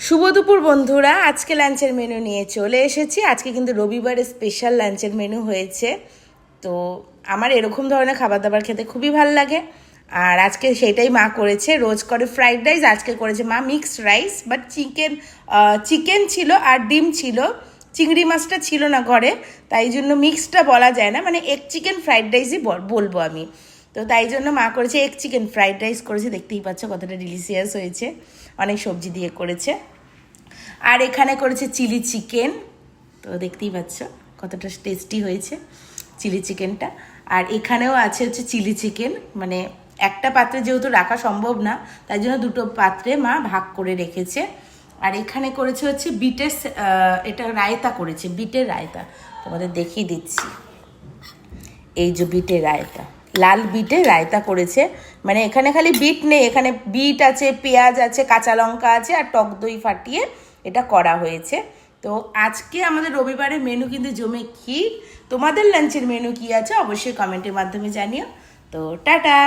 শুভ দুপুর বন্ধুরা, আজকে লাঞ্চের মেনু নিয়ে চলে এসেছি। আজকে কিন্তু রবিবারে স্পেশাল লাঞ্চের মেনু হয়েছে। তো আমার এরকম ধরনের খাবার দাবার খেতে খুবই ভালো লাগে, আর আজকে সেটাই মা করেছে। রোজ করে ফ্রাইড রাইস, আজকে করেছে মা মিক্সড রাইস, বাট চিকেন ছিল আর ডিম ছিল। চিংড়ি মাছটা ছিল না ঘরে, তাই জন্য মিক্সডটা বলা যায় না, মানে এগ চিকেন ফ্রাইড রাইসই বলবো আমি। তো তাই জন্য মা করেছে এগ চিকেন ফ্রাইড রাইস করেছে, দেখতেই পাচ্ছ কতটা ডিলিশিয়াস হয়েছে, অনেক সবজি দিয়ে করেছে। আর এখানে করেছে চিলি চিকেন, তো দেখতেই পাচ্ছ কতটা টেস্টি হয়েছে চিলি চিকেনটা। আর এখানেও আছে হচ্ছে চিলি চিকেন, মানে একটা পাত্রে যেহেতু রাখা সম্ভব না, তাই জন্য দুটো পাত্রে মা ভাগ করে রেখেছে। আর এখানে করেছে হচ্ছে বিটের এটা রায়তা করেছে, বিটের রায়তা, তোমাদের দেখিয়ে দিচ্ছি। এই যে বিটের রায়তা, লাল বিটের রায়তা করেছে, মানে এখানে খালি বিট নেই, এখানে বিট আছে, পেঁয়াজ আছে, কাঁচা লঙ্কা আছে, আর টক দই ফাটিয়ে এটা করা হয়েছে। তো আজকে আমাদের রবিবারের মেনু কিন্তু জমে ক্ষীর। তোমাদের লাঞ্চের মেনু কি আছে অবশ্যই কমেন্টের মাধ্যমে জানিও। তো টাটা।